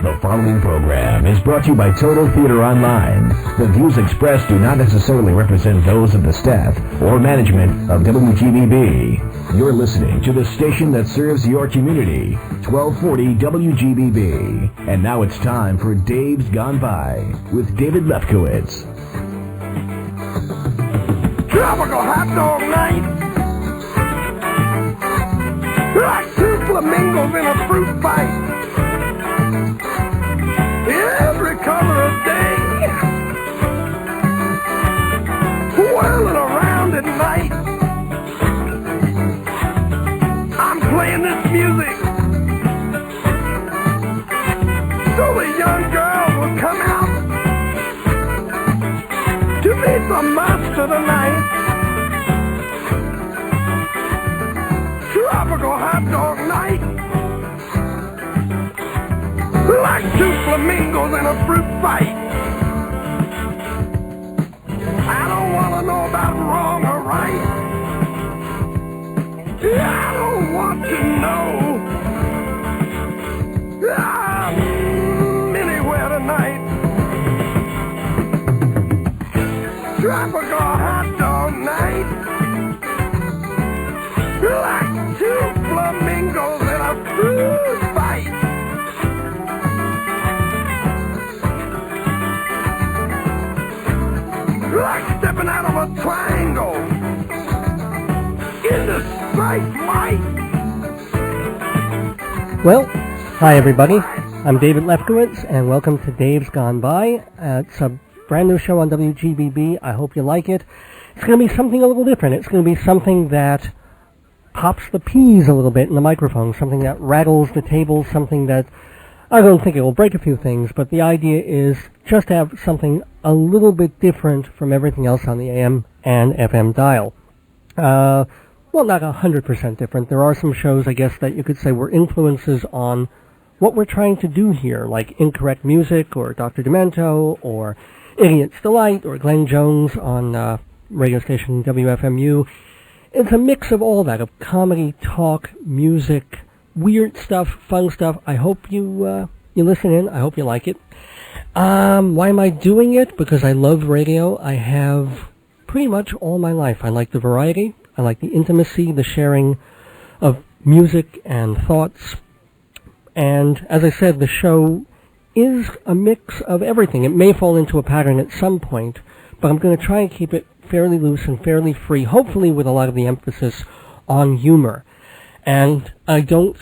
The following program is brought to you by Total Theater Online. The views expressed do not necessarily represent those of the staff or management of WGBB. You're listening to the station that serves your community, 1240 WGBB. And now it's time for Dave's Gone By with David Lefkowitz. Tropical hot dog night. Like two flamingos in a fruit fight. Every color of day, whirling around at night. I'm playing this music so the young girls will come out to meet the monster tonight. Tropical hot dog night. Like two flamingos in a fruit fight. I don't want to know about wrong or right. I don't want to know. I'm anywhere tonight. Tropical hot dog night. Like two flamingos in a fruit fight. Like stepping out of a triangle in the striped light. Well, hi everybody. I'm David Lefkowitz, and welcome to Dave's Gone By. It's a brand new show on WGBB. I hope you like it. It's going to be something a little different. It's going to be something that pops the peas a little bit in the microphone, something that rattles the table, something that I don't think it will break a few things, but the idea is just to have something a little bit different from everything else on the AM and FM dial. Well, not 100% different. There are some shows, I guess, that you could say were influences on what we're trying to do here, like Incorrect Music, or Dr. Demento, or Idiot's Delight, or Glenn Jones on radio station WFMU. It's a mix of all that, of comedy, talk, music, weird stuff, fun stuff. I hope you listen in. I hope you like it. Why am I doing it? Because I love radio. I have pretty much all my life. I like the variety. I like the intimacy, the sharing of music and thoughts. And as I said, the show is a mix of everything. It may fall into a pattern at some point, but I'm going to try and keep it fairly loose and fairly free, hopefully with a lot of the emphasis on humor. And I don't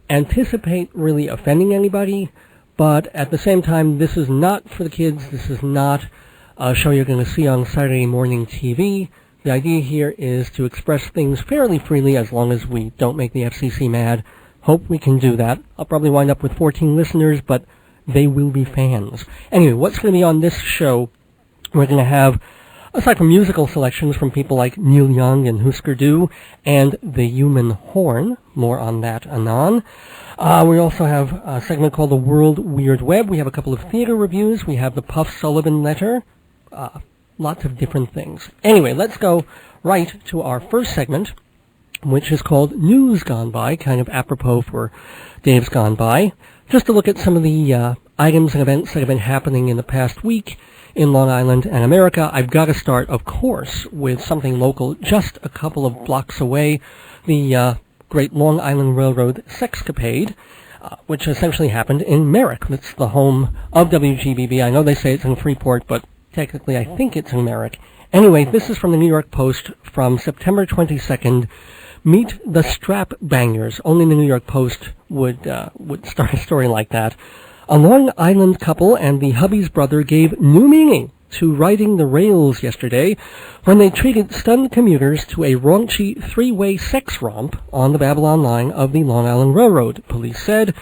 anticipate really offending anybody, but at the same time, this is not for the kids. This is not a show you're going to see on Saturday morning TV. The idea here is to express things fairly freely as long as we don't make the FCC mad. Hope we can do that. I'll probably wind up with 14 listeners, but they will be fans. Anyway, what's going to be on this show? We're going to have, aside from musical selections from people like Neil Young and Husker Du and the Human Horn, more on that anon. We also have a segment called The World Weird Web. We have a couple of theater reviews. We have the Puff Sullivan letter. Lots of different things. Anyway, let's go right to our first segment, which is called News Gone By, kind of apropos for Dave's Gone By. Just to look at some of the items and events that have been happening in the past week in Long Island and America. I've got to start, of course, with something local just a couple of blocks away, the Great Long Island Railroad Sexcapade, which essentially happened in Merrick. It's the home of WGBB. I know they say it's in Freeport, but technically I think it's in Merrick. Anyway, this is from the New York Post from September 22nd. Meet the Strap Bangers. Only the New York Post would start a story like that. A Long Island couple and the hubby's brother gave new meaning to riding the rails yesterday when they treated stunned commuters to a raunchy three-way sex romp on the Babylon line of the Long Island Railroad, police said,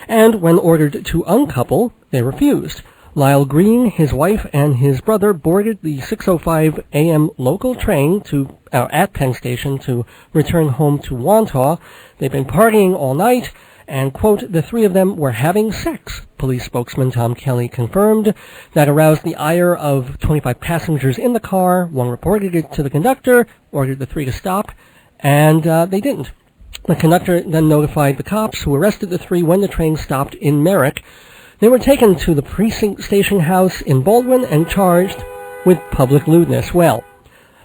and when ordered to uncouple, they refused. Lyle Green, his wife, and his brother boarded the 6:05 a.m. local train at Penn Station to return home to Wantagh. They've been partying all night, and, quote, the three of them were having sex, police spokesman Tom Kelly confirmed. That aroused the ire of 25 passengers in the car. One reported it to the conductor, ordered the three to stop, and they didn't. The conductor then notified the cops, who arrested the three when the train stopped in Merrick. They were taken to the precinct station house in Baldwin and charged with public lewdness. Well,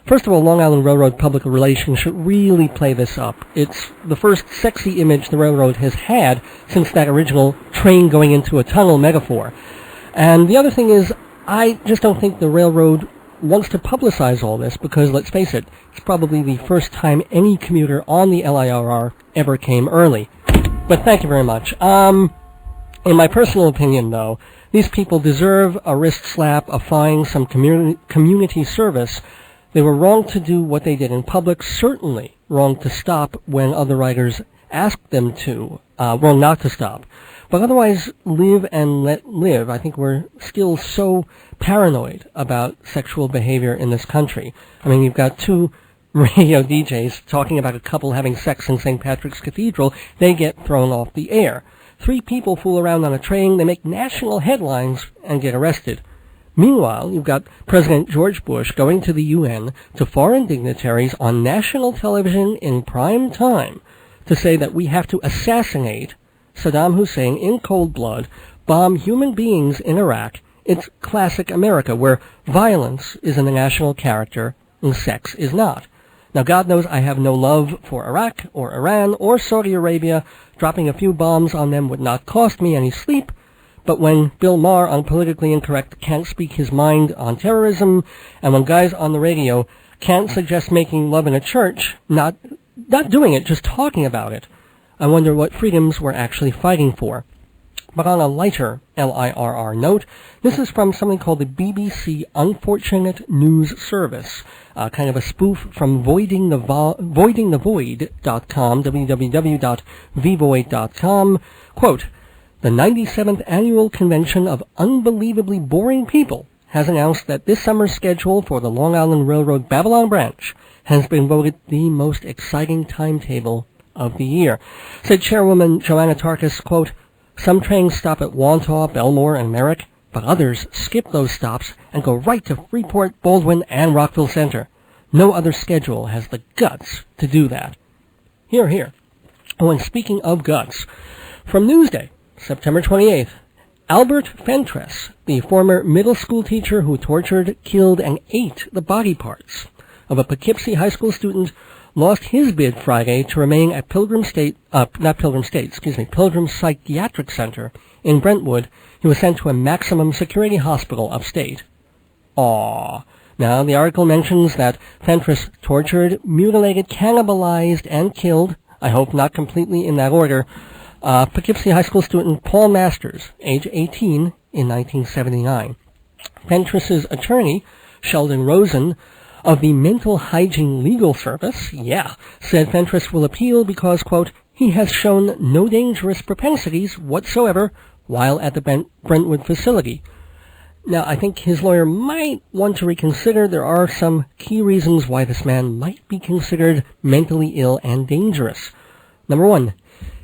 first of all, Long Island Railroad public relations should really play this up. It's the first sexy image the railroad has had since that original train going into a tunnel metaphor. And the other thing is, I just don't think the railroad wants to publicize all this because, let's face it, it's probably the first time any commuter on the LIRR ever came early. But thank you very much. In my personal opinion, though, these people deserve a wrist slap, a fine, some community service. They were wrong to do what they did in public, certainly wrong to stop when other riders asked them to, wrong not to stop. But otherwise, live and let live. I think we're still so paranoid about sexual behavior in this country. I mean, you've got two radio DJs talking about a couple having sex in St. Patrick's Cathedral. They get thrown off the air. 3 people fool around on a train, they make national headlines and get arrested. Meanwhile, you've got President George Bush going to the UN to foreign dignitaries on national television in prime time to say that we have to assassinate Saddam Hussein in cold blood, bomb human beings in Iraq. It's classic America, where violence is in the national character and sex is not. Now, God knows I have no love for Iraq or Iran or Saudi Arabia. Dropping a few bombs on them would not cost me any sleep. But when Bill Maher on Politically Incorrect can't speak his mind on terrorism, and when guys on the radio can't suggest making love in a church, not doing it, just talking about it, I wonder what freedoms we're actually fighting for. But on a lighter LIRR note, this is from something called the BBC Unfortunate News Service, kind of a spoof from voidingthevoid.com, www.vvoid.com. Quote, the 97th Annual Convention of Unbelievably Boring People has announced that this summer's schedule for the Long Island Railroad Babylon branch has been voted the most exciting timetable of the year. Said Chairwoman Joanna Tarkas, quote, some trains stop at Wantagh, Belmore, and Merrick, but others skip those stops and go right to Freeport, Baldwin, and Rockville Center. No other schedule has the guts to do that. Hear, hear. Oh, and speaking of guts, from Newsday, September 28th, Albert Fentress, the former middle school teacher who tortured, killed, and ate the body parts of a Poughkeepsie high school student, lost his bid Friday to remain at Pilgrim Psychiatric Center in Brentwood. He was sent to a maximum security hospital upstate. Aww. Now, the article mentions that Fentress tortured, mutilated, cannibalized, and killed, I hope not completely in that order, Poughkeepsie high school student Paul Masters, age 18, in 1979. Fentress's attorney, Sheldon Rosen, of the Mental Hygiene Legal Service, said Fentress will appeal because, quote, he has shown no dangerous propensities whatsoever while at the Brentwood facility. Now, I think his lawyer might want to reconsider. There are some key reasons why this man might be considered mentally ill and dangerous. Number 1,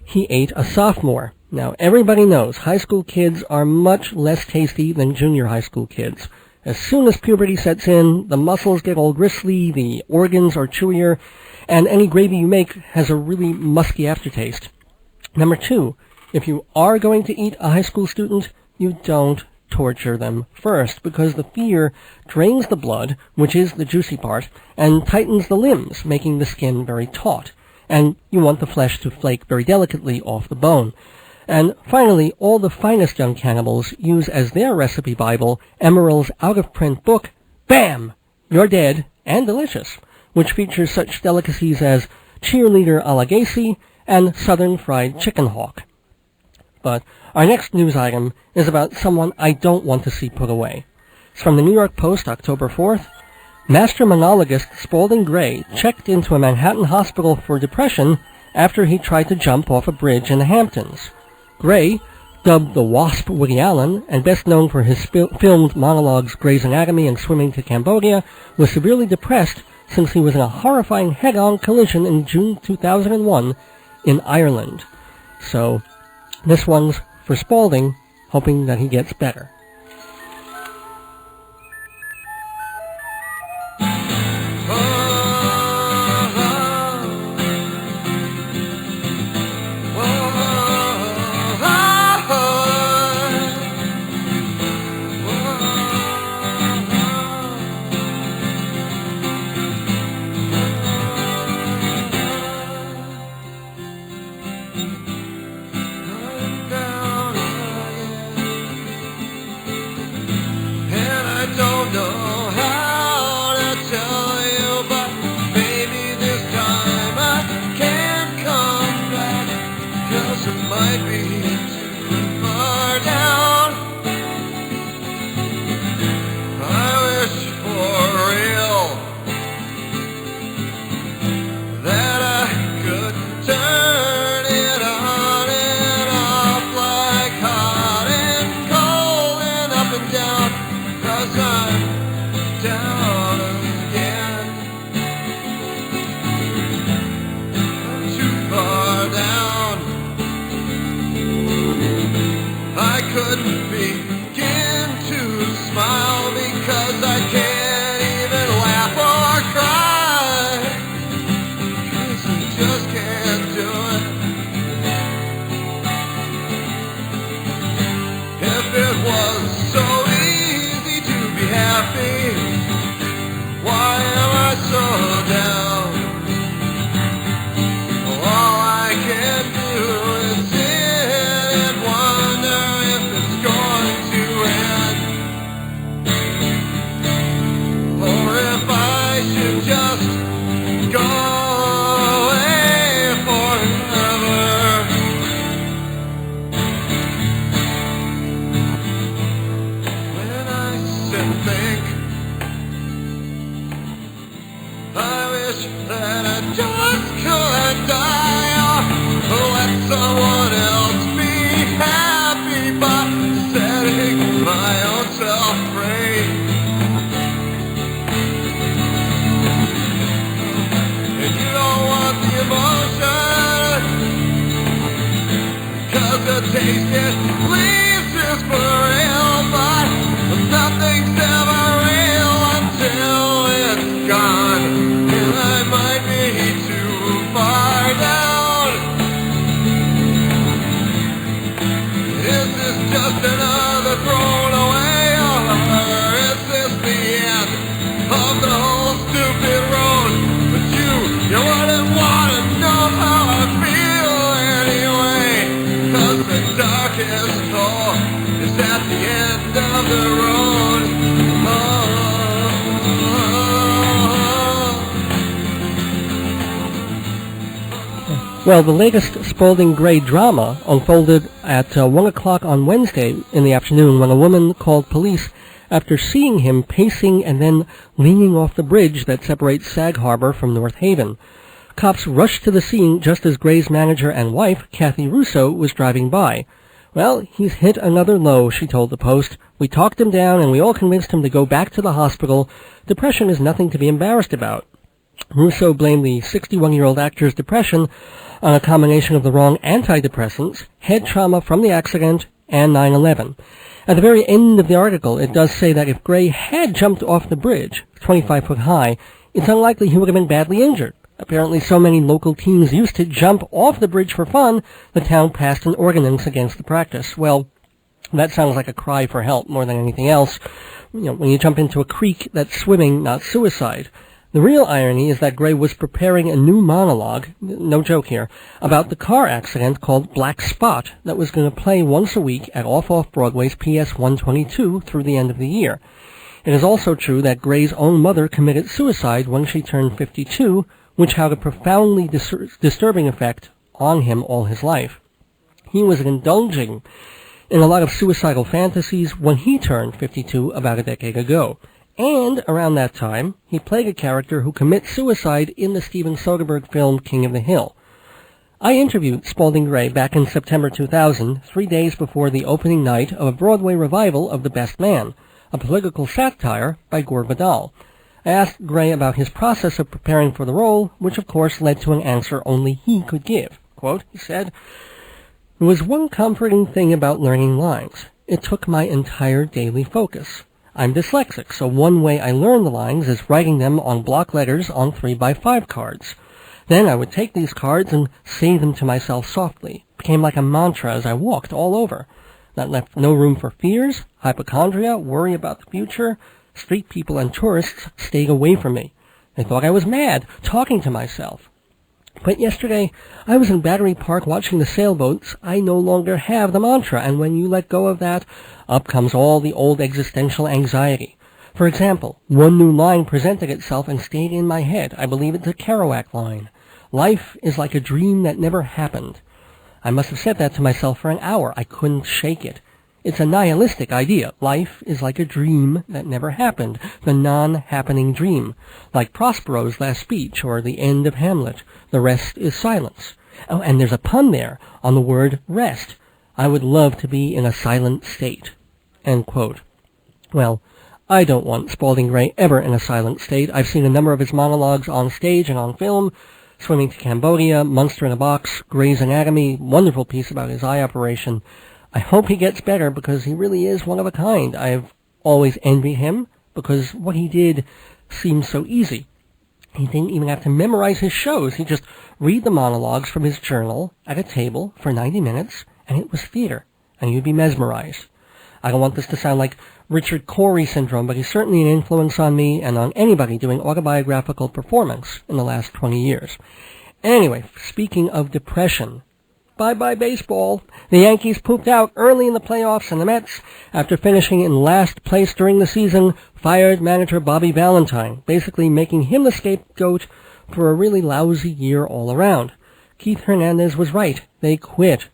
he ate a sophomore. Now, everybody knows high school kids are much less tasty than junior high school kids. As soon as puberty sets in, the muscles get all gristly, the organs are chewier, and any gravy you make has a really musky aftertaste. Number 2, if you are going to eat a high school student, you don't torture them first, because the fear drains the blood, which is the juicy part, and tightens the limbs, making the skin very taut. And you want the flesh to flake very delicately off the bone. And finally, all the finest young cannibals use as their recipe Bible Emeril's out-of-print book, Bam! You're Dead and Delicious, which features such delicacies as cheerleader a la Gacy and southern fried chicken hawk. But our next news item is about someone I don't want to see put away. It's from the New York Post, October 4th. Master monologist Spalding Gray checked into a Manhattan hospital for depression after he tried to jump off a bridge in the Hamptons. Gray, dubbed the Wasp Woody Allen, and best known for his filmed monologues Grey's Anatomy and Swimming to Cambodia, was severely depressed since he was in a horrifying head-on collision in June 2001 in Ireland. So, this one's for Spalding, hoping that he gets better. taste it leaves us for real, but nothing's ever real until it's gone, and I might be too far down. Is this just another thrown away, or is this the end of the whole stupid road? But you wouldn't want to know how I feel anyway, 'cause the darkest hole is at the end of the road. Well, the latest Spalding Gray drama unfolded at 1 o'clock on Wednesday in the afternoon when a woman called police after seeing him pacing and then leaning off the bridge that separates Sag Harbor from North Haven. Cops rushed to the scene just as Gray's manager and wife, Kathy Russo, was driving by. "Well, he's hit another low," she told the Post. "We talked him down and we all convinced him to go back to the hospital. Depression is nothing to be embarrassed about." Russo blamed the 61-year-old actor's depression on a combination of the wrong antidepressants, head trauma from the accident, and 9/11. At the very end of the article, it does say that if Gray had jumped off the bridge, 25 foot high, it's unlikely he would have been badly injured. Apparently so many local teens used to jump off the bridge for fun, the town passed an ordinance against the practice. Well, that sounds like a cry for help more than anything else. When you jump into a creek, that's swimming, not suicide. The real irony is that Gray was preparing a new monologue, no joke here, about the car accident called Black Spot that was going to play once a week at Off Broadway's PS 122 through the end of the year. It is also true that Gray's own mother committed suicide when she turned 52, which had a profoundly disturbing effect on him all his life. He was indulging in a lot of suicidal fantasies when he turned 52 about a decade ago. And around that time, he played a character who commits suicide in the Steven Soderbergh film King of the Hill. I interviewed Spalding Gray back in September 2000, 3 days before the opening night of a Broadway revival of The Best Man, a political satire by Gore Vidal. I asked Gray about his process of preparing for the role, which of course led to an answer only he could give. Quote, he said, "There was one comforting thing about learning lines. It took my entire daily focus. I'm dyslexic, so one way I learn the lines is writing them on block letters on 3x5 cards. Then I would take these cards and say them to myself softly. It became like a mantra as I walked all over. That left no room for fears, hypochondria, worry about the future. Street people and tourists stayed away from me. They thought I was mad, talking to myself. But yesterday, I was in Battery Park watching the sailboats. I no longer have the mantra, and when you let go of that, up comes all the old existential anxiety. For example, one new line presented itself and stayed in my head. I believe it's a Kerouac line. Life is like a dream that never happened. I must have said that to myself for an hour. I couldn't shake it. It's a nihilistic idea. Life is like a dream that never happened, the non-happening dream. Like Prospero's last speech or the end of Hamlet. The rest is silence. Oh, and there's a pun there on the word rest. I would love to be in a silent state." End quote. Well, I don't want Spalding Gray ever in a silent state. I've seen a number of his monologues on stage and on film. Swimming to Cambodia, Monster in a Box, Grey's Anatomy, wonderful piece about his eye operation. I hope he gets better because he really is one of a kind. I've always envied him because what he did seems so easy. He didn't even have to memorize his shows. He'd just read the monologues from his journal at a table for 90 minutes, and it was theater, and you'd be mesmerized. I don't want this to sound like Richard Corey syndrome, but he's certainly an influence on me and on anybody doing autobiographical performance in the last 20 years. Anyway, speaking of depression, bye-bye baseball. The Yankees pooped out early in the playoffs, and the Mets, after finishing in last place during the season, fired manager Bobby Valentine, basically making him the scapegoat for a really lousy year all around. Keith Hernandez was right. They quit.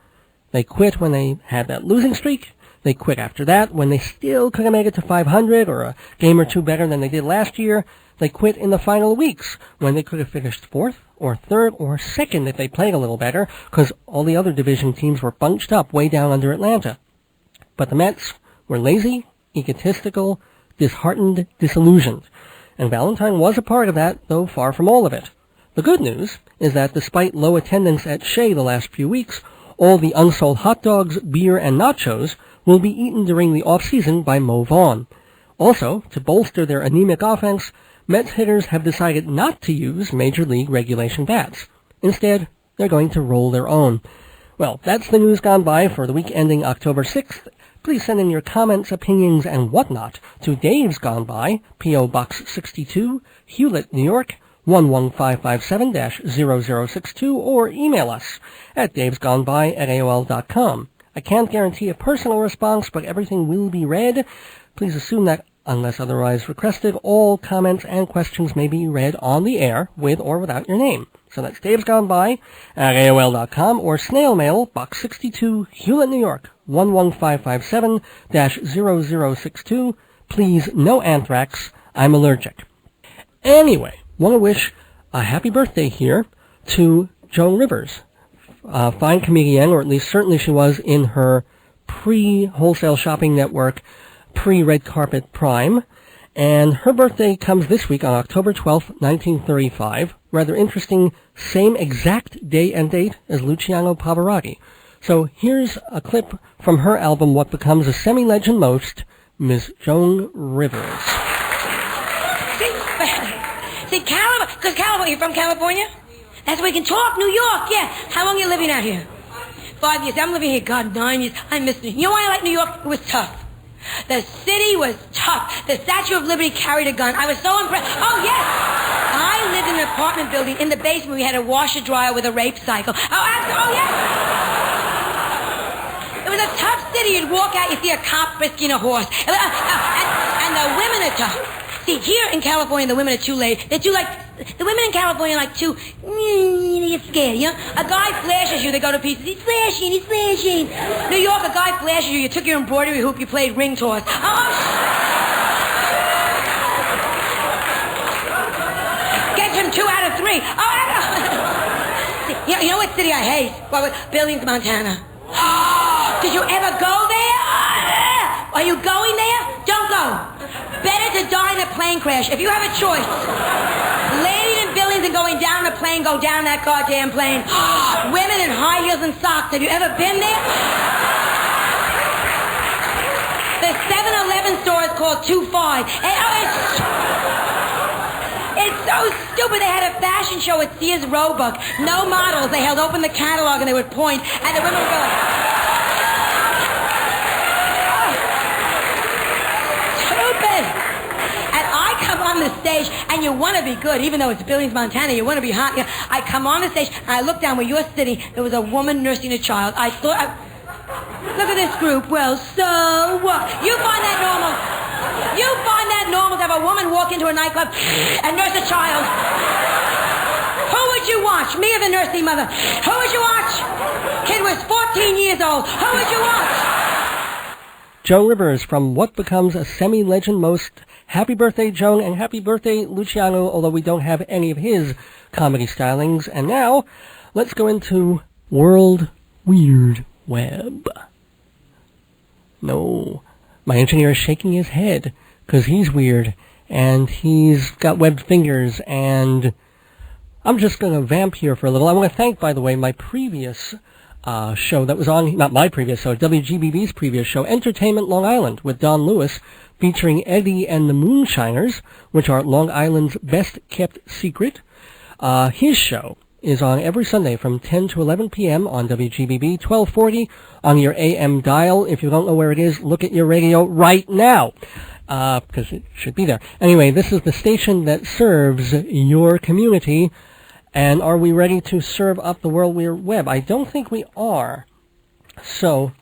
They quit when they had that losing streak. They quit after that when they still could have made it to 500 or a game or two better than they did last year. They quit in the final weeks when they could have finished fourth or third or second if they played a little better because all the other division teams were bunched up way down under Atlanta. But the Mets were lazy, egotistical, disheartened, disillusioned. And Valentine was a part of that, though far from all of it. The good news is that despite low attendance at Shea the last few weeks, All the unsold hot dogs, beer, and nachos will be eaten during the off-season by Mo Vaughn. Also, to bolster their anemic offense, Mets hitters have decided not to use Major League regulation bats. Instead, they're going to roll their own. Well, that's the news gone by for the week ending October 6th. Please send in your comments, opinions, and whatnot to Dave's Gone By, P.O. Box 62, Hewlett, New York, 11557-0062, or email us at davesgoneby@aol.com. I can't guarantee a personal response, but everything will be read. Please assume that, unless otherwise requested, all comments and questions may be read on the air, with or without your name. So that's davesgoneby@aol.com or snail mail, Box 62, Hewlett, New York, 11557-0062. Please, no anthrax. I'm allergic. Anyway, want to wish a happy birthday here to Joan Rivers, a fine comedian, or at least certainly she was in her pre-wholesale shopping network, pre-red carpet prime. And her birthday comes this week on October 12th, 1935. Rather interesting, same exact day and date as Luciano Pavarotti. So here's a clip from her album, What Becomes a Semi-Legend Most, Miss Joan Rivers. See, because California, you're from California? That's where we can talk, New York, yeah. How long are you living out here? 5 years. I'm living here, God, 9 years. I miss it. You know why I like New York? It was tough. The city was tough. The Statue of Liberty carried a gun. I was so impressed. Oh, yes. I lived in an apartment building. In the basement, we had a washer-dryer with a rape cycle. Oh, yes. It was a tough city. You'd walk out, you see a cop frisking a horse. And the women are tough. See, here in California, the women are too late. They're too, the women in California are too, they get scared, you know? A guy flashes you, they go to pieces. He's flashing. New York, a guy flashes you, you took your embroidery hoop, you played ring toss. Gets him 2 out of 3. See, you know what city I hate? Well, Billings, Montana. Did you ever go there? Are you going there? Don't go. Better to die in a plane crash. If you have a choice, landing in Billings and going down a plane, go down that goddamn plane. Women in high heels and socks. Have you ever been there? The 7-Eleven store is called 2-5. It's so stupid. They had a fashion show at Sears Roebuck. No models. They held open the catalog and they would point, and the women would go like, and I come on the stage, and you want to be good, even though it's Billings, Montana, you want to be hot. I come on the stage, and I look down where you're sitting. There was a woman nursing a child. I thought, look at this group. Well, so what? You find that normal? You find that normal to have a woman walk into a nightclub and nurse a child? Who would you watch? Me or the nursing mother? Who would you watch? Kid was 14 years old. Who would you watch? Joan Rivers from What Becomes a Semi-Legend Most. Happy birthday, Joan, and happy birthday, Luciano, although we don't have any of his comedy stylings. And now, let's go into World Weird Web. No, my engineer is shaking his head, because he's weird, and he's got webbed fingers, and I'm just going to vamp here for a little. I want to thank, by the way, my previous show that was on, not my previous show, WGBB's previous show, Entertainment Long Island, with Don Lewis, featuring Eddie and the Moonshiners, which are Long Island's best-kept secret. His show is on every Sunday from 10 to 11 p.m. on WGBB 1240 on your AM dial. If you don't know where it is, look at your radio right now, because it should be there. Anyway, this is the station that serves your community. And are we ready to serve up the World Weird Web? I don't think we are. So,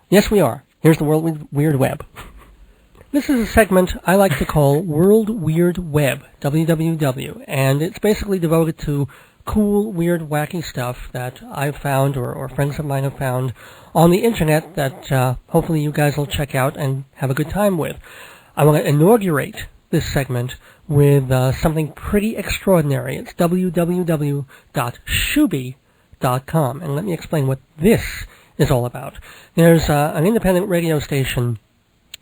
yes, we are. Here's the World Weird Web. This is a segment I like to call World Weird Web, WWW, and it's basically devoted to cool, weird, wacky stuff that I've found or friends of mine have found on the internet that hopefully you guys will check out and have a good time with. I want to inaugurate this segment with something pretty extraordinary. It's www.Shooby.com, and let me explain what this is all about. There's an independent radio station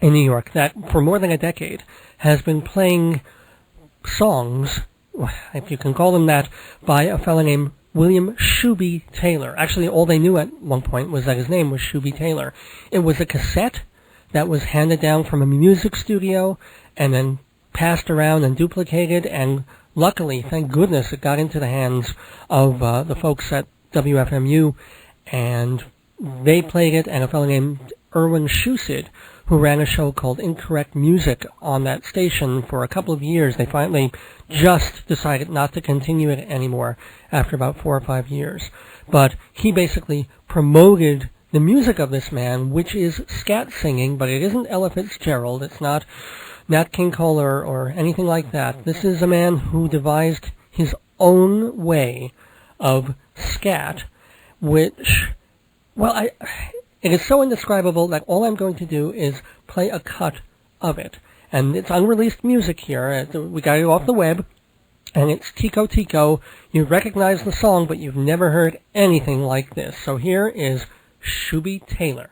in New York that, for more than a decade, has been playing songs, if you can call them that, by a fellow named William Shooby Taylor. Actually, all they knew at one point was that his name was Shooby Taylor. It was a cassette that was handed down from a music studio and then passed around and duplicated, and luckily, thank goodness, it got into the hands of the folks at WFMU, and they played it, and a fellow named Erwin Schusid, who ran a show called Incorrect Music on that station for a couple of years. They finally just decided not to continue it anymore after about 4 or 5 years. But he basically promoted the music of this man, which is scat singing, but it isn't Ella Fitzgerald. It's not Nat King Cole or anything like that. This is a man who devised his own way of scat, which, well, it is so indescribable that all I'm going to do is play a cut of it. And it's unreleased music here. We got it off the web, and it's Tico Tico. You recognize the song, but you've never heard anything like this. So here is Shooby Taylor.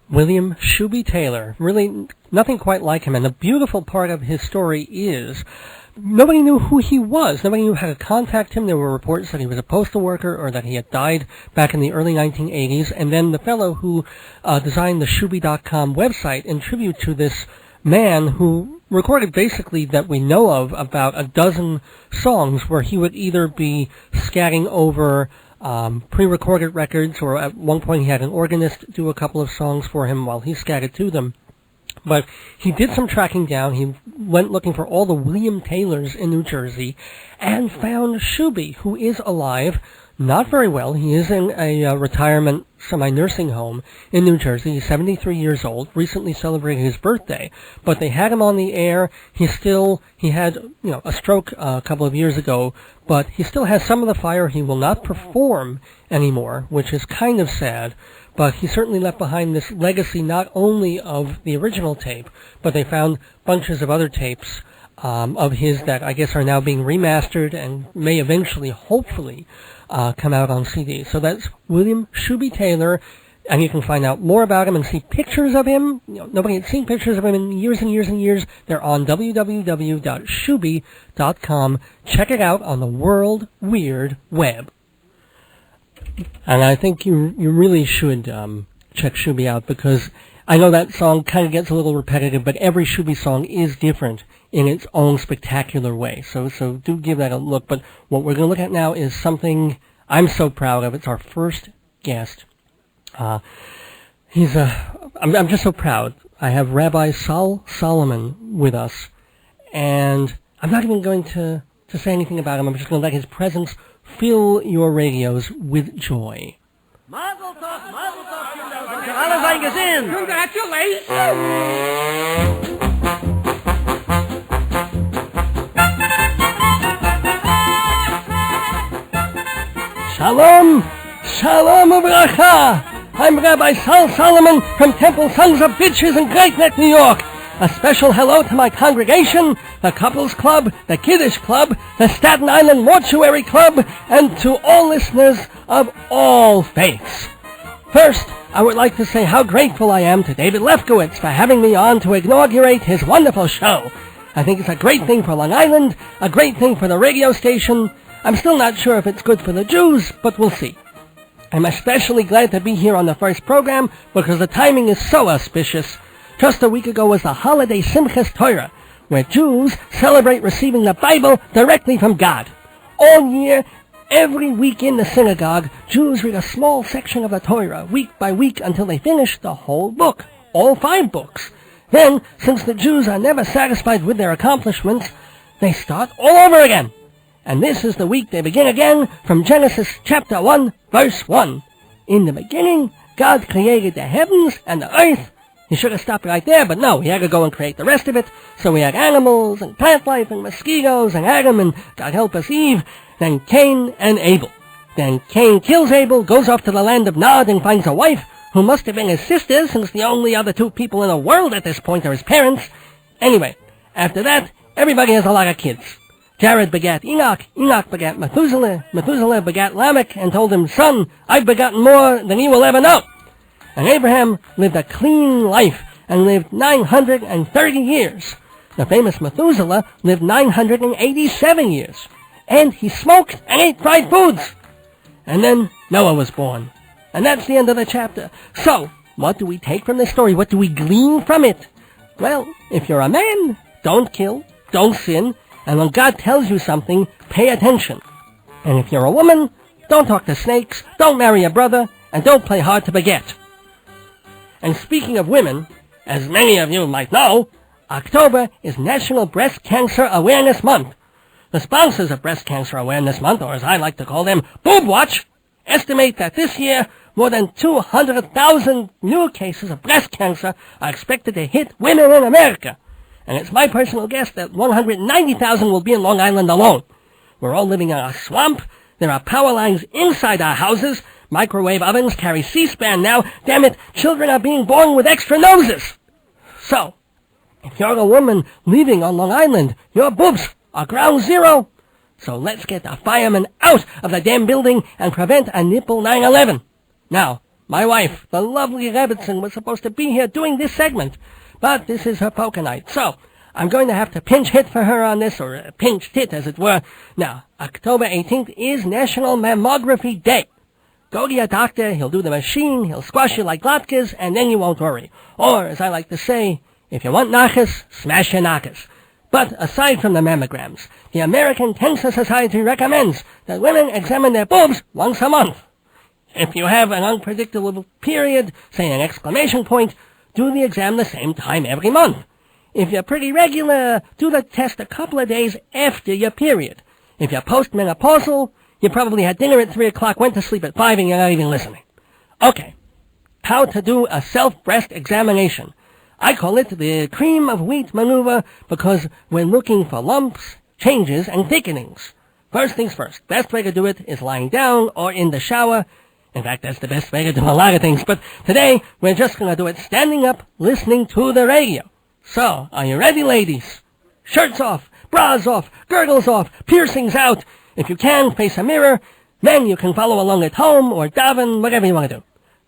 William Shooby Taylor. Really nothing quite like him, and the beautiful part of his story is nobody knew who he was. Nobody knew how to contact him. There were reports that he was a postal worker or that he had died back in the early 1980s. And then the fellow who designed the Shooby.com website in tribute to this man who recorded basically that we know of about a dozen songs where he would either be scatting over pre-recorded records, or at one point he had an organist do a couple of songs for him while he scattered to them. But he did some tracking down. He went looking for all the William Taylors in New Jersey and found Shooby, who is alive, not very well. He is in a retirement semi-nursing home in New Jersey. He's 73 years old, recently celebrated his birthday, but they had him on the air. He had, a stroke a couple of years ago, but he still has some of the fire. He will not perform anymore, which is kind of sad, but he certainly left behind this legacy not only of the original tape, but they found bunches of other tapes of his that I guess are now being remastered and may eventually, hopefully, come out on CD. So that's William Shooby Taylor, and you can find out more about him and see pictures of him. Nobody had seen pictures of him in years and years and years. They're on www.shooby.com. Check it out on the World Weird Web. And I think you really should check Shooby out, because I know that song kind of gets a little repetitive, but every Shooby song is different in its own spectacular way. So do give that a look. But what we're going to look at now is something I'm so proud of. It's our first guest. I'm just so proud. I have Rabbi Solomon with us, and I'm not even going to say anything about him. I'm just going to let his presence fill your radios with joy. Mazel tov, Kinder. Alle gesehen. Congratulations! Shalom, Shalom Uvracha. I'm Rabbi Solomon from Temple Sons of Bitches in Great Neck, New York. A special hello to my congregation, the Couples Club, the Kiddush Club, the Staten Island Mortuary Club, and to all listeners of all faiths. First, I would like to say how grateful I am to David Lefkowitz for having me on to inaugurate his wonderful show. I think it's a great thing for Long Island, a great thing for the radio station. I'm still not sure if it's good for the Jews, but we'll see. I'm especially glad to be here on the first program because the timing is so auspicious. Just a week ago was the holiday Simchas Torah, where Jews celebrate receiving the Bible directly from God. All year, every week in the synagogue, Jews read a small section of the Torah, week by week, until they finish the whole book, all 5 books. Then, since the Jews are never satisfied with their accomplishments, they start all over again. And this is the week they begin again from Genesis chapter 1, verse 1. In the beginning, God created the heavens and the earth. He should have stopped right there, but no, he had to go and create the rest of it. So we had animals and plant life and mosquitoes and Adam and, God help us, Eve, then Cain and Abel. Then Cain kills Abel, goes off to the land of Nod and finds a wife who must have been his sister, since the only other 2 people in the world at this point are his parents. Anyway, after that, everybody has a lot of kids. Jared begat Enoch, Enoch begat Methuselah, Methuselah begat Lamech, and told him, Son, I've begotten more than you will ever know. And Abraham lived a clean life and lived 930 years. The famous Methuselah lived 987 years. And he smoked and ate fried foods. And then Noah was born. And that's the end of the chapter. So, what do we take from this story? What do we glean from it? Well, if you're a man, don't kill, don't sin, and when God tells you something, pay attention. And if you're a woman, don't talk to snakes, don't marry a brother, and don't play hard to beget. And speaking of women, as many of you might know, October is National Breast Cancer Awareness Month. The sponsors of Breast Cancer Awareness Month, or as I like to call them, Boob Watch, estimate that this year more than 200,000 new cases of breast cancer are expected to hit women in America. And it's my personal guess that 190,000 will be in Long Island alone. We're all living in a swamp. There are power lines inside our houses. Microwave ovens carry C-SPAN now. Damn it, children are being born with extra noses. So, if you're a woman living on Long Island, your boobs are ground zero. So let's get the firemen out of the damn building and prevent a nipple 9/11. Now, my wife, the lovely Rebbitzin, was supposed to be here doing this segment, but this is her poker night, so I'm going to have to pinch hit for her on this, or pinch tit, as it were. Now, October 18th is National Mammography Day. Go to your doctor, he'll do the machine, he'll squash you like latkes, and then you won't worry. Or, as I like to say, if you want nachas, smash your nachas. But aside from the mammograms, the American Cancer Society recommends that women examine their boobs once a month. If you have an unpredictable period, say an exclamation point, do the exam the same time every month. If you're pretty regular, do the test a couple of days after your period. If you're postmenopausal, you probably had dinner at 3 o'clock, went to sleep at 5, and you're not even listening. Okay, how to do a self-breast examination. I call it the cream of wheat maneuver because we're looking for lumps, changes, and thickenings. First things first, best way to do it is lying down or in the shower. In fact, that's the best way to do a lot of things, but today we're just going to do it standing up, listening to the radio. So, are you ready, ladies? Shirts off, bras off, girdles off, piercings out. If you can, face a mirror. Men, you can follow along at home or daven, whatever you want to do.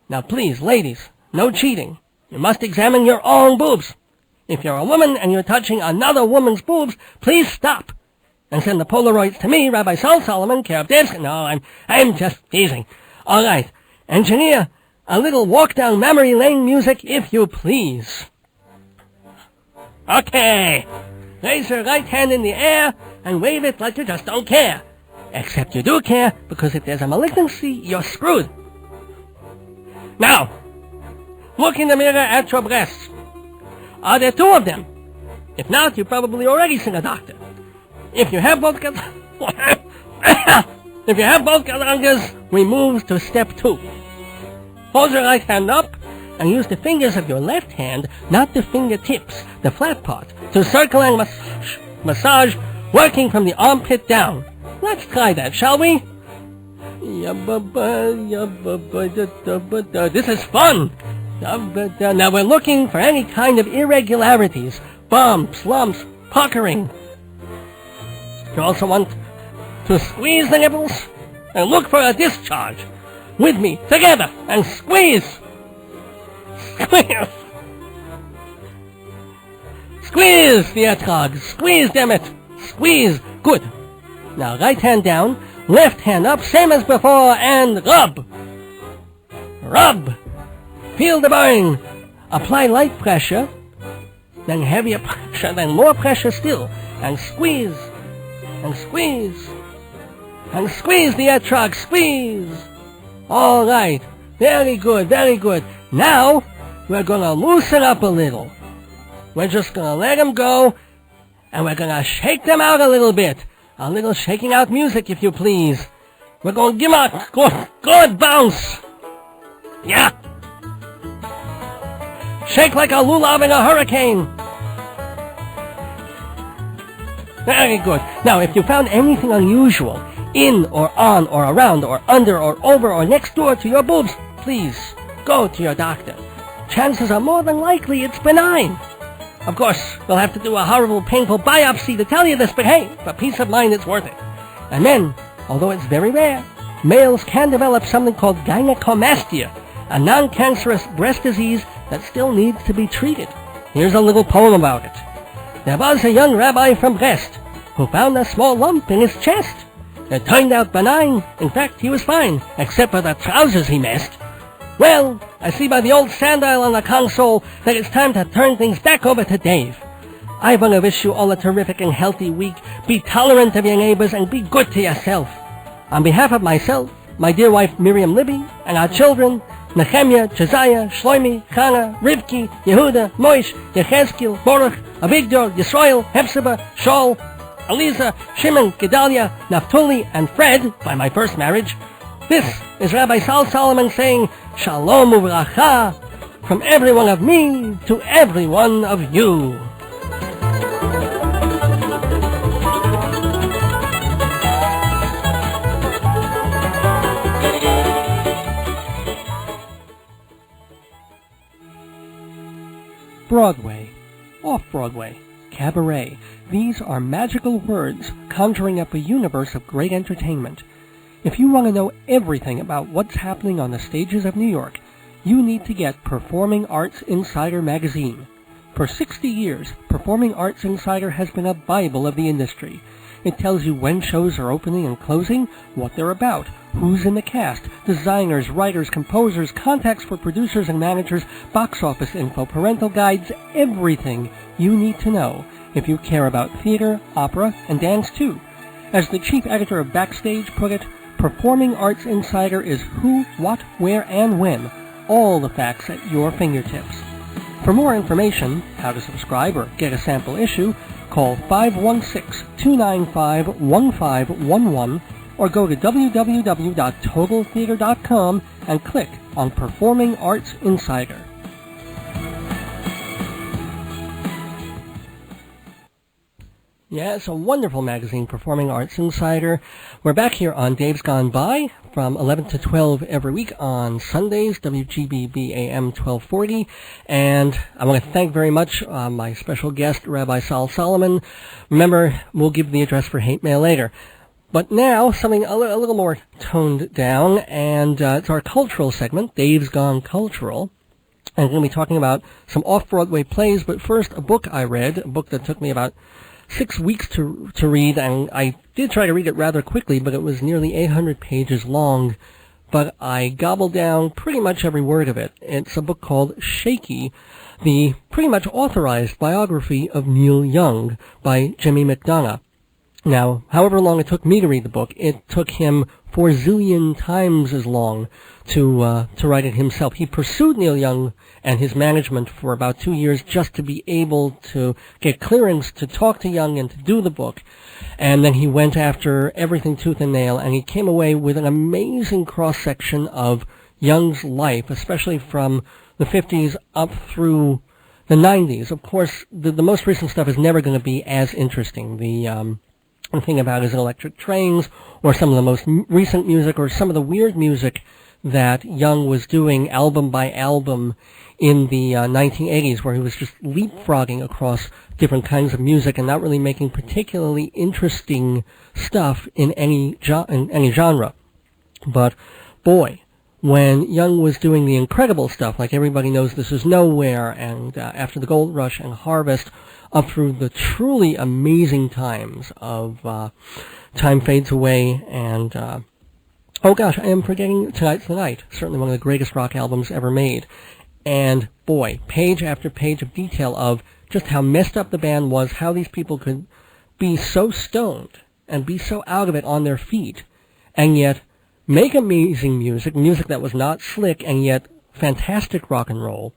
Now please, ladies, no cheating. You must examine your own boobs. If you're a woman and you're touching another woman's boobs, please stop. And send the Polaroids to me, Rabbi Solomon, care of Desk. No, I'm just teasing. All right, engineer, a little walk down memory lane music, if you please. Okay, raise your right hand in the air and wave it like you just don't care. Except you do care, because if there's a malignancy, you're screwed. Now, look in the mirror at your breasts. Are there 2 of them? If not, you probably already seen a doctor. If you have both, If you have both galangas, we move to step 2. Hold your right hand up and use the fingers of your left hand, not the fingertips, the flat part, to circle and massage, working from the armpit down. Let's try that, shall we? This is fun. Now we're looking for any kind of irregularities, bumps, lumps, puckering. You also want to squeeze the nipples and look for a discharge. With me, together, and squeeze. Squeeze. Squeeze, the etrog. Squeeze, damn it. Squeeze. Good. Now right hand down, left hand up, same as before, and rub. Rub. Feel the burn. Apply light pressure, then heavier pressure, then more pressure still, and squeeze. And squeeze. And squeeze the etrog. Squeeze. All right. Very good, very good. Now, we're going to loosen up a little. We're just going to let them go, and we're going to shake them out a little bit. A little shaking out music, if you please. We're going to give them a good bounce. Yeah. Shake like a lulav in a hurricane. Very good. Now, if you found anything unusual in or on or around or under or over or next door to your boobs, please go to your doctor. Chances are more than likely it's benign. Of course, we'll have to do a horrible, painful biopsy to tell you this, but hey, for peace of mind, it's worth it. And men, although it's very rare, males can develop something called gynecomastia, a non-cancerous breast disease that still needs to be treated. Here's a little poem about it. There was a young rabbi from Brest who found a small lump in his chest. It turned out benign. In fact, he was fine, except for the trousers he messed. Well, I see by the old sandal on the console that it's time to turn things back over to Dave. I want to wish you all a terrific and healthy week. Be tolerant of your neighbors and be good to yourself. On behalf of myself, my dear wife Miriam Libby, and our children, Nehemiah, Josiah, Shlomi, Chana, Rivki, Yehuda, Moish, Yechezkel, Baruch, Avigdor, Yisrael, Hepzibah, Shaul, Eliza, Shimon, Gedalia, Naphtali, and Fred, by my first marriage. This is Rabbi Sal Solomon saying, Shalom Uvracha, from every one of me to every one of you. Broadway, off-Broadway, cabaret. These are magical words conjuring up a universe of great entertainment. If you want to know everything about what's happening on the stages of New York, you need to get Performing Arts Insider magazine. For 60 years, Performing Arts Insider has been a Bible of the industry. It tells you when shows are opening and closing, what they're about, who's in the cast, designers, writers, composers, contacts for producers and managers, box office info, parental guides, everything you need to know if you care about theater, opera, and dance too. As the chief editor of Backstage put it, Performing Arts Insider is who, what, where, and when. All the facts at your fingertips. For more information, how to subscribe or get a sample issue, call 516-295-1511 or go to www.totaltheater.com and click on Performing Arts Insider. Yeah, it's a wonderful magazine, Performing Arts Insider. We're back here on Dave's Gone By from 11 to 12 every week on Sundays, WGBB-AM 1240. And I want to thank very much my special guest, Rabbi Sal Solomon. Remember, we'll give the address for hate mail later. But now, something a little more toned down, and it's our cultural segment, Dave's Gone Cultural. And we're going to be talking about some off-Broadway plays, but first, a book I read, a book that took me about 6 weeks to read, and I did try to read it rather quickly, but it was nearly 800 pages long, but I gobbled down pretty much every word of it. It's a book called Shakey, the pretty much authorized biography of Neil Young by Jimmy McDonough. Now, however long it took me to read the book, it took him 4 zillion times as long to write it himself. He pursued Neil Young and his management for about 2 years just to be able to get clearance to talk to Young and to do the book. And then he went after everything tooth and nail, and he came away with an amazing cross-section of Young's life, especially from the 50s up through the 90s. Of course, the most recent stuff is never going to be as interesting. The thing about his electric trains, or some of the most recent music, or some of the weird music that Young was doing album by album in the 1980s, where he was just leapfrogging across different kinds of music and not really making particularly interesting stuff in any genre. But boy, when Young was doing the incredible stuff, like Everybody Knows This Is Nowhere, and After the Gold Rush and Harvest, up through the truly amazing times of Time Fades Away and, oh gosh, I am forgetting Tonight's the Night, certainly one of the greatest rock albums ever made. And boy, page after page of detail of just how messed up the band was, how these people could be so stoned and be so out of it on their feet, and yet make amazing music that was not slick, and yet fantastic rock and roll.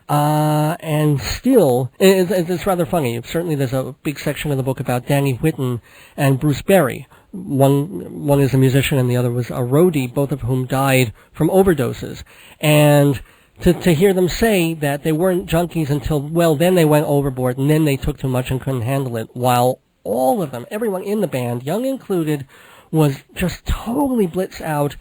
And still, it's rather funny. Certainly there's a big section of the book about Danny Whitten and Bruce Berry. One is a musician and the other was a roadie, both of whom died from overdoses. And to hear them say that they weren't junkies until, well, then they went overboard and then they took too much and couldn't handle it, while all of them, everyone in the band, Young included, was just totally blitzed out,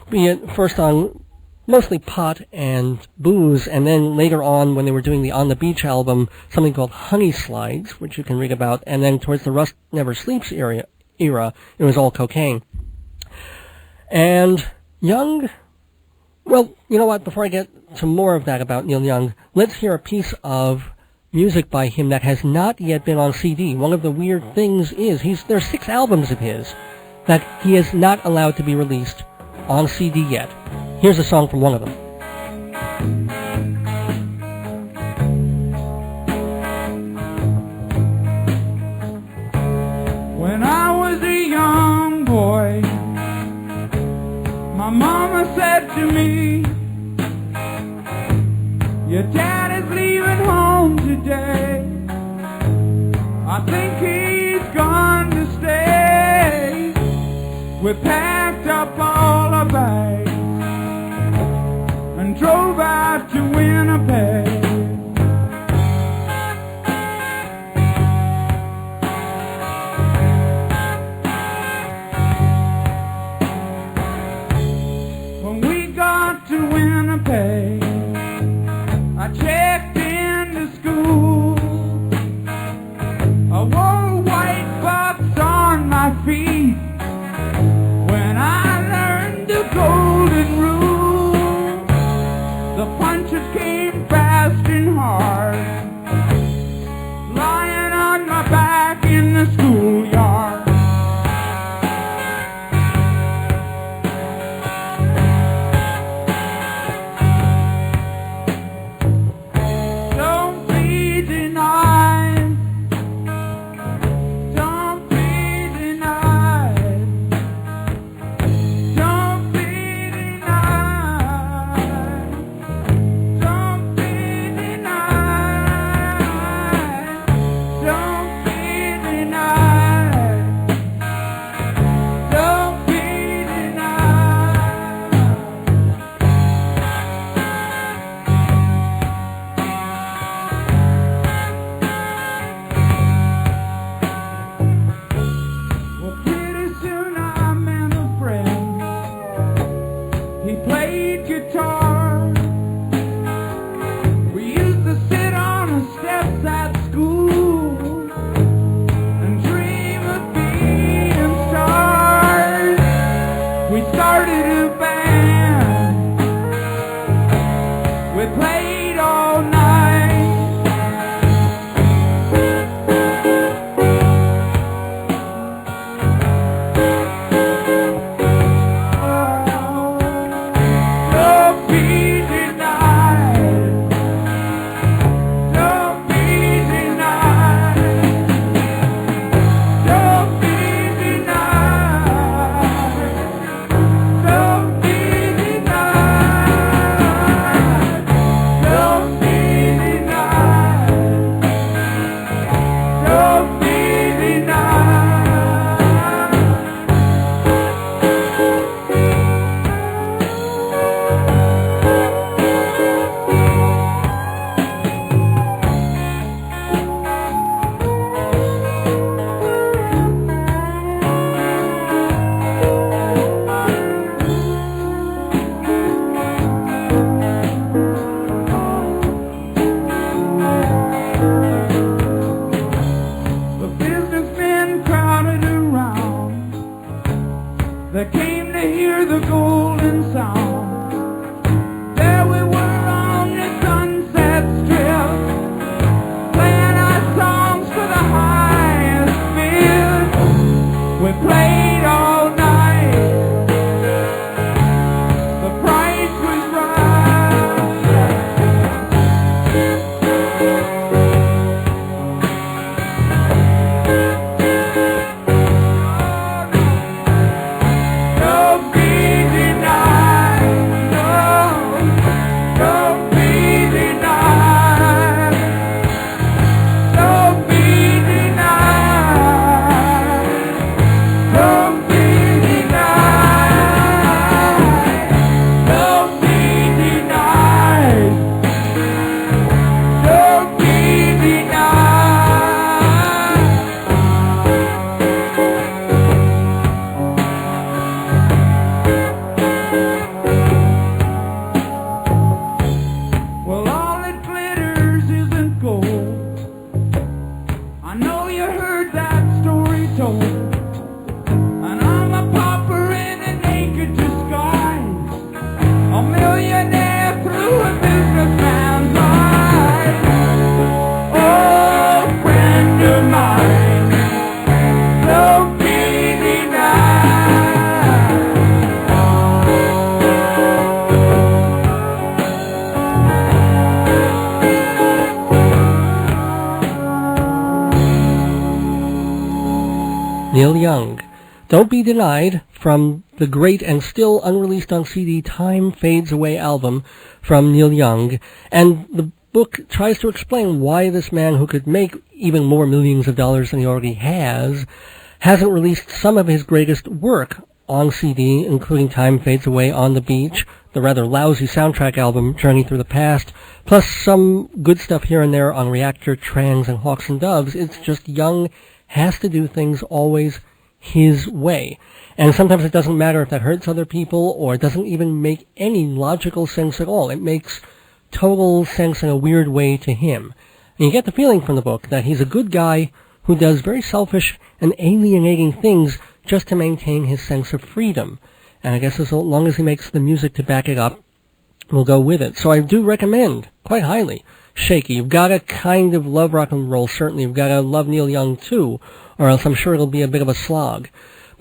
be it first on mostly pot and booze, and then later on when they were doing the On the Beach album, something called Honey Slides, which you can read about, and then towards the Rust Never Sleeps era, it was all cocaine. And Young, well, you know what, before I get to more of that about Neil Young, let's hear a piece of music by him that has not yet been on CD. One of the weird things is, there's 6 albums of his that he is not allowed to be released on CD yet. Here's a song from one of them. When I was a young boy, my mama said to me, your dad is leaving home today. I think he's gone to stay. We packed up all our bags and drove out to Winnipeg. When we got to Winnipeg, I checked into school. I wore white bucks on my feet when I learned the golden rule. The punches came fast and hard, lying on my back in the schoolyard. Don't be denied, don't be denied, don't be denied, don't be denied, don't be denied, don't be denied. Well, pretty soon I met a friend. He played guitar. We used to sit on the steps at school and dream of being stars. We started a band. We played all night. Young. Don't Be Denied from the great and still unreleased on CD Time Fades Away album from Neil Young. And the book tries to explain why this man, who could make even more millions of dollars than he already has, hasn't released some of his greatest work on CD, including Time Fades Away, On the Beach, the rather lousy soundtrack album Journey Through the Past, plus some good stuff here and there on Reactor, Trangs, and Hawks and Doves. It's just Young has to do things always his way. And sometimes it doesn't matter if that hurts other people or it doesn't even make any logical sense at all. It makes total sense in a weird way to him. And you get the feeling from the book that he's a good guy who does very selfish and alienating things just to maintain his sense of freedom. And I guess as long as he makes the music to back it up, we'll go with it. So I do recommend, quite highly, Shakey. You've got to kind of love rock and roll, certainly. You've got to love Neil Young, too, or else I'm sure it'll be a bit of a slog.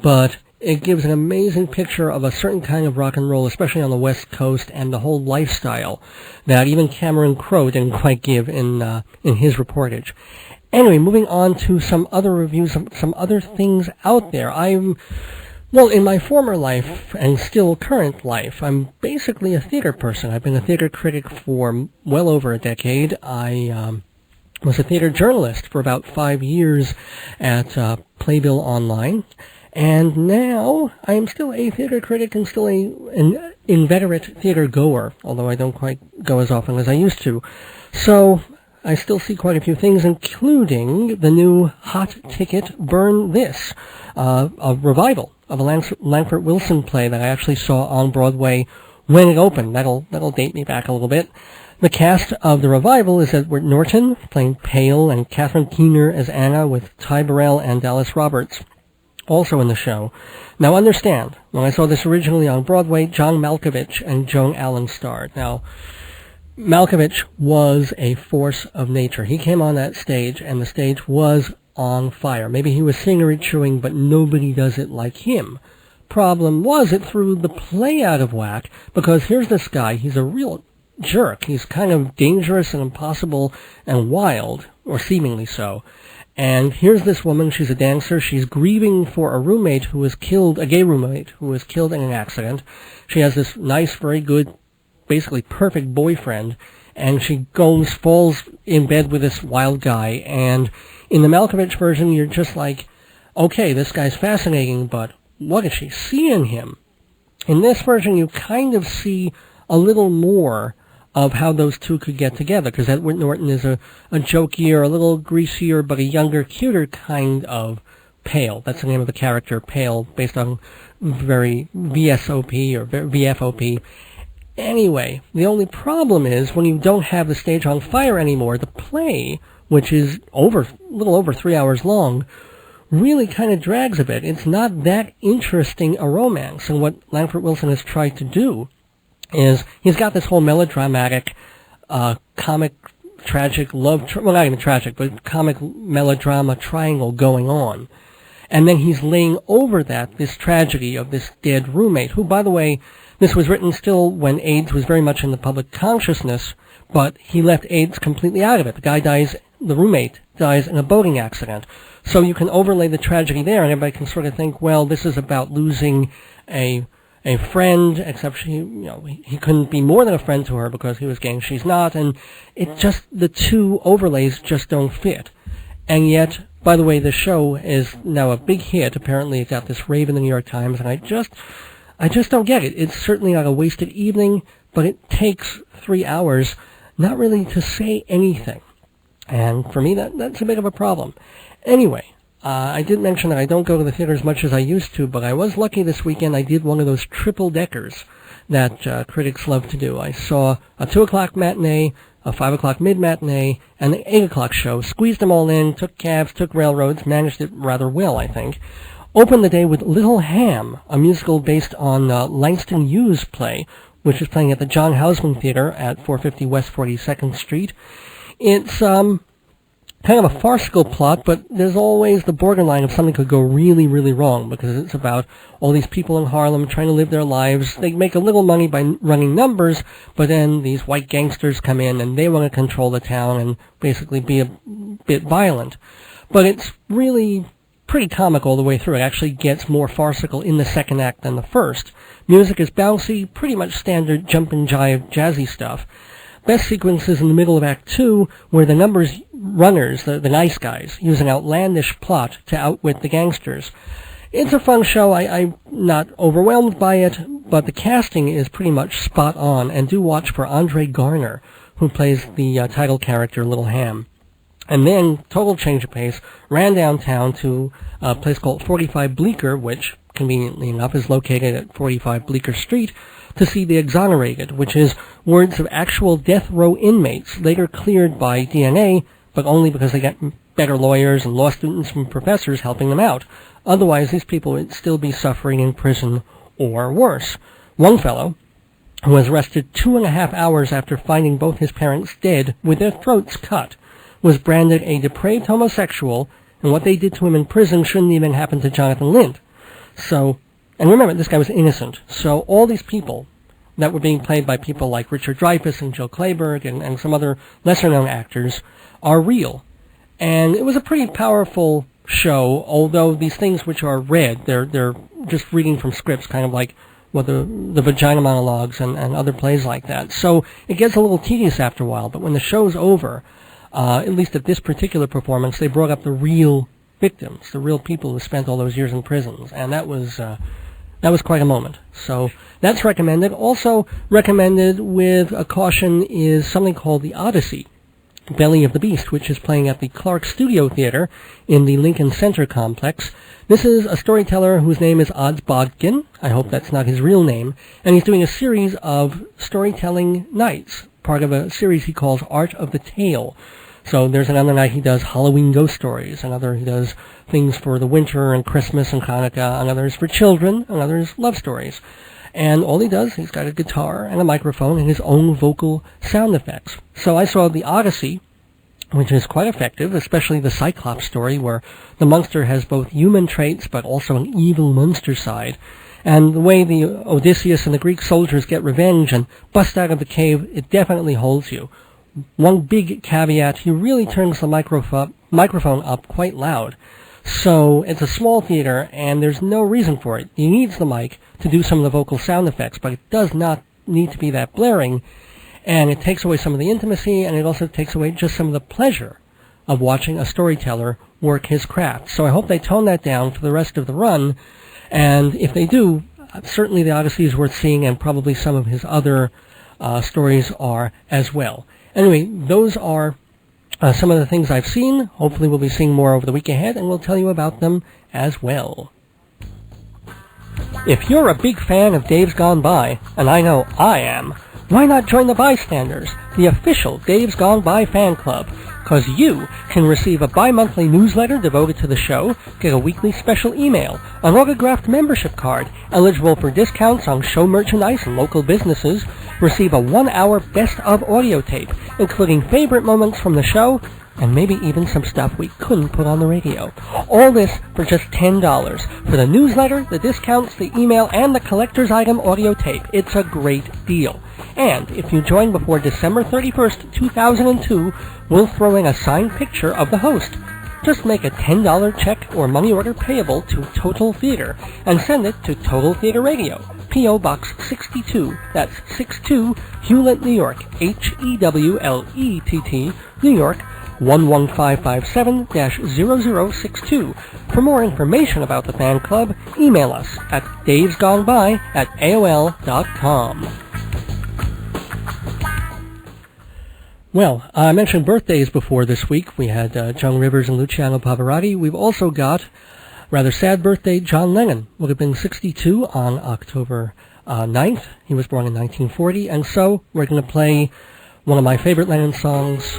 But it gives an amazing picture of a certain kind of rock and roll, especially on the West Coast, and the whole lifestyle that even Cameron Crowe didn't quite give in his reportage. Anyway, moving on to some other reviews, some other things out there. Well, in my former life, and still current life, I'm basically a theater person. I've been a theater critic for well over a decade. I was a theater journalist for about 5 years at Playbill Online. And now I am still a theater critic and still an inveterate theater goer, although I don't quite go as often as I used to. So I still see quite a few things, including the new hot ticket Burn This, a revival of a Langford Wilson play that I actually saw on Broadway when it opened. That'll date me back a little bit. The cast of the revival is Edward Norton playing Pale and Catherine Keener as Anna, with Ty Burrell and Dallas Roberts also in the show. Now understand, when I saw this originally on Broadway, John Malkovich and Joan Allen starred. Now, Malkovich was a force of nature. He came on that stage, and the stage was on fire. Maybe he was singing or chewing, but nobody does it like him. Problem was, it threw the play out of whack, because here's this guy, he's a real jerk. He's kind of dangerous and impossible and wild, or seemingly so. And here's this woman, she's a dancer, she's grieving for a roommate who was killed, a gay roommate who was killed in an accident. She has this nice, very good, basically perfect boyfriend, and she falls in bed with this wild guy. And in the Malkovich version, you're just like, okay, this guy's fascinating, but what does she see in him? In this version, you kind of see a little more of how those two could get together, because Edward Norton is a jokier, a little greasier, but a younger, cuter kind of Pale. That's the name of the character, Pale, based on very VSOP or VFOP. Anyway, the only problem is when you don't have the stage on fire anymore, the play, which is a little over 3 hours long, really kind of drags a bit. It's not that interesting a romance. And what Langford Wilson has tried to do is he's got this whole melodramatic, comic, tragic love, well, not even tragic, but comic melodrama triangle going on. And then he's laying over that this tragedy of this dead roommate, who, by the way, this was written still when AIDS was very much in the public consciousness, but he left AIDS completely out of it. The roommate dies in a boating accident. So you can overlay the tragedy there, and everybody can sort of think, well, this is about losing a friend, except he couldn't be more than a friend to her because he was gay and she's not, and it just, the two overlays just don't fit. And yet, by the way, the show is now a big hit. Apparently it got this rave in the New York Times, and I just don't get it. It's certainly not a wasted evening, but it takes 3 hours not really to say anything. And for me, that's a bit of a problem. Anyway, I did mention that I don't go to the theater as much as I used to, but I was lucky this weekend. I did one of those triple-deckers that critics love to do. I saw a 2 o'clock matinee, a 5 o'clock mid-matinee, and an 8 o'clock show. Squeezed them all in, took cabs, took railroads, managed it rather well, I think. Opened the day with Little Ham, a musical based on Langston Hughes' play, which is playing at the John Houseman Theater at 450 West 42nd Street. It's kind of a farcical plot, but there's always the borderline of something could go really, really wrong, because it's about all these people in Harlem trying to live their lives. They make a little money by running numbers, but then these white gangsters come in and they want to control the town and basically be a bit violent. But it's really pretty comic all the way through. It actually gets more farcical in the second act than the first. Music is bouncy, pretty much standard jump and jive, jazzy stuff. Best sequences in the middle of Act 2, where the numbers runners, the nice guys, use an outlandish plot to outwit the gangsters. It's a fun show. I'm not overwhelmed by it, but the casting is pretty much spot on, and do watch for Andre Garner, who plays the title character, Little Ham. And then, total change of pace, ran downtown to a place called 45 Bleecker, which, conveniently enough, is located at 45 Bleecker Street, to see The Exonerated, which is words of actual death row inmates, later cleared by DNA, but only because they got better lawyers and law students and professors helping them out. Otherwise, these people would still be suffering in prison or worse. One fellow, who was arrested 2.5 hours after finding both his parents dead with their throats cut, was branded a depraved homosexual, and what they did to him in prison shouldn't even happen to Jonathan Lind. So, and remember, this guy was innocent. So all these people that were being played by people like Richard Dreyfuss and Joe Clayburgh and some other lesser-known actors are real. And it was a pretty powerful show, although these things which are read, they're just reading from scripts, kind of like the vagina monologues and other plays like that. So it gets a little tedious after a while, but when the show's over, at least at this particular performance, they brought up the real victims, the real people who spent all those years in prisons, and that was quite a moment. So that's recommended. Also recommended with a caution is something called The Odyssey, Belly of the Beast, which is playing at the Clark Studio Theater in the Lincoln Center complex. This is a storyteller whose name is Odds Bodkin. I hope that's not his real name. And he's doing a series of storytelling nights, part of a series he calls Art of the Tale. So there's another night he does Halloween ghost stories, another he does things for the winter and Christmas and Hanukkah, another is for children, another is love stories. And all he does, he's got a guitar and a microphone and his own vocal sound effects. So I saw The Odyssey, which is quite effective, especially the Cyclops story, where the monster has both human traits but also an evil monster side. And the way the Odysseus and the Greek soldiers get revenge and bust out of the cave, it definitely holds you. One big caveat, he really turns the microphone up quite loud. So it's a small theater, and there's no reason for it. He needs the mic to do some of the vocal sound effects, but it does not need to be that blaring. And it takes away some of the intimacy, and it also takes away just some of the pleasure of watching a storyteller work his craft. So I hope they tone that down for the rest of the run. And if they do, certainly The Odyssey is worth seeing, and probably some of his other stories are as well. Anyway, those are some of the things I've seen. Hopefully we'll be seeing more over the week ahead, and we'll tell you about them as well. If you're a big fan of Dave's Gone By, and I know I am, why not join the Bystanders, the official Dave's Gone By fan club? Because you can receive a bi-monthly newsletter devoted to the show, get a weekly special email, an autographed membership card, eligible for discounts on show merchandise and local businesses, receive a 1-hour best-of audio tape, including favorite moments from the show, and maybe even some stuff we couldn't put on the radio. All this for just $10 for the newsletter, the discounts, the email, and the collector's item audio tape. It's a great deal. And if you join before December 31st, 2002, we'll throw in a signed picture of the host. Just make a $10 check or money order payable to Total Theater and send it to Total Theater Radio, P.O. Box 62, that's 62, Hewlett, New York, Hewlett, New York, 11557-0062. For more information about the fan club, email us at davesgoneby@aol.com. Well, I mentioned birthdays before this week. We had Joan Rivers and Luciano Pavarotti. We've also got, rather sad birthday, John Lennon. Would have been 62 on October 9th. He was born in 1940. And so we're going to play one of my favorite Lennon songs,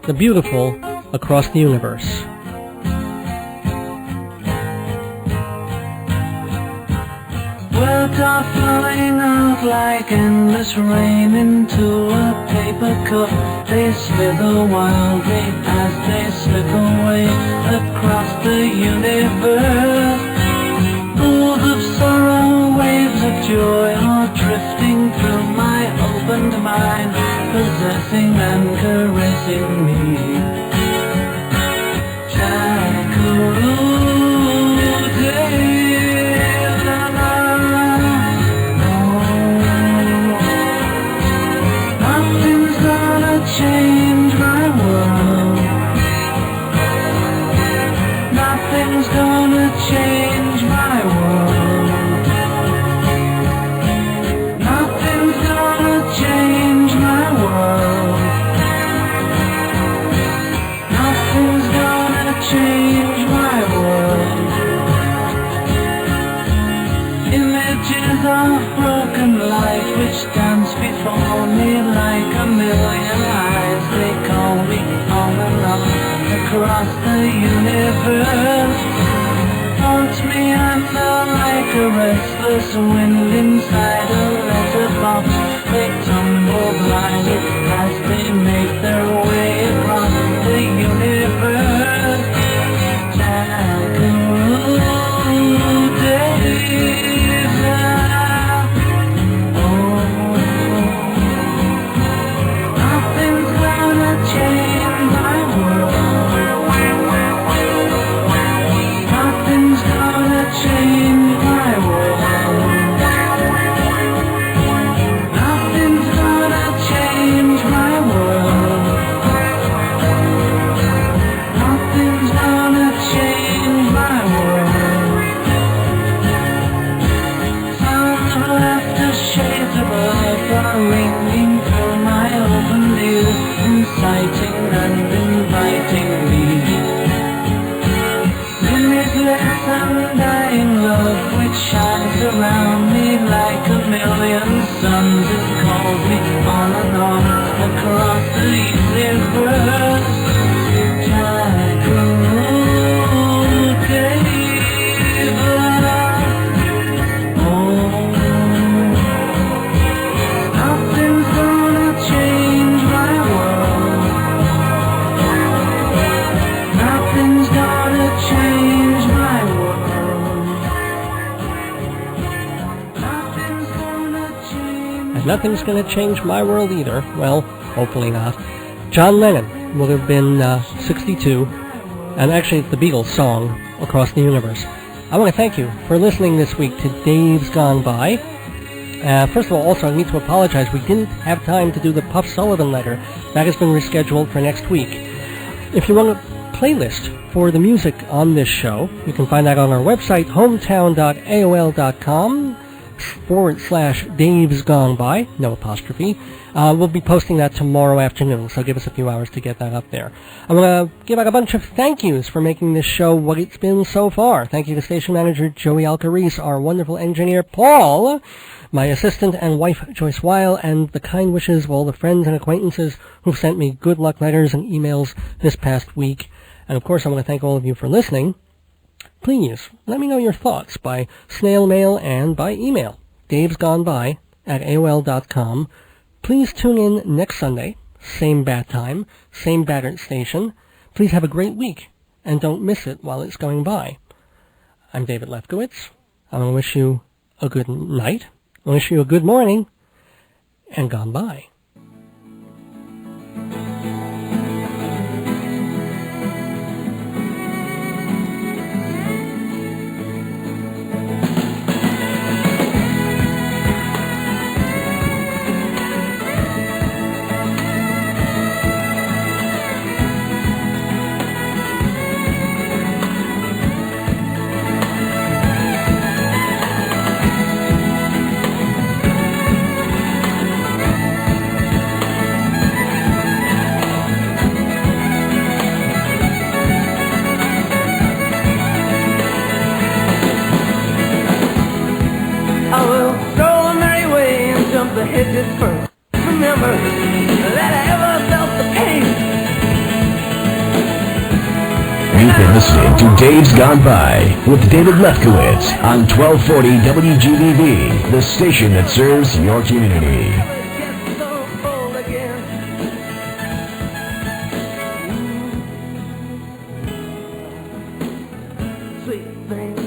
the beautiful Across the Universe. Words are flowing out like endless rain into a paper cup. They slither wildly as they slip away across the universe. Pools of sorrow, waves of joy are drifting through my opened mind, possessing and caressing me. Shakuru. they tumble blindly as they make their way across the universe. Jackaroo days are nothing's gonna change my world. Nothing's gonna change my world. Nothing's gonna change my world. Nothing's gonna change my world. Sounds of laughter, shades of earth are ringing through my open ears, inciting and inviting me. Limitless undying love which shines around me like a million suns. It calls me on and on across the universe. Jackaroo days nothing's gonna change my world. Nothing's gonna change my world. Nothing's gonna change. And nothing's going to change my world either. Well, hopefully not. John Lennon would have been 62, and actually it's the Beatles song, Across the Universe. I want to thank you for listening this week to Dave's Gone By. First of all, also, I need to apologize. We didn't have time to do the Puff Sullivan letter. That has been rescheduled for next week. If you want a playlist for the music on this show, you can find that on our website, hometown.aol.com/Dave's Gone By, no apostrophe. We'll be posting that tomorrow afternoon, so give us a few hours to get that up there. I'm going to give out a bunch of thank yous for making this show what it's been so far. Thank you to station manager Joey Alcarice, our wonderful engineer Paul, my assistant and wife Joyce Weil, and the kind wishes of all the friends and acquaintances who've sent me good luck letters and emails this past week. And of course, I want to thank all of you for listening. Please, let me know your thoughts by snail mail and by email. davesgoneby@aol.com. Please tune in next Sunday, same bat time, same bat station. Please have a great week, and don't miss it while it's going by. I'm David Lefkowitz. I want to wish you a good night. I wish you a good morning, and gone by. The hedges first. Remember that I ever felt the pain. You've been listening to Dave's Gone By with David Lefkowitz on 1240 WGBB, the station that serves your community. Sweet things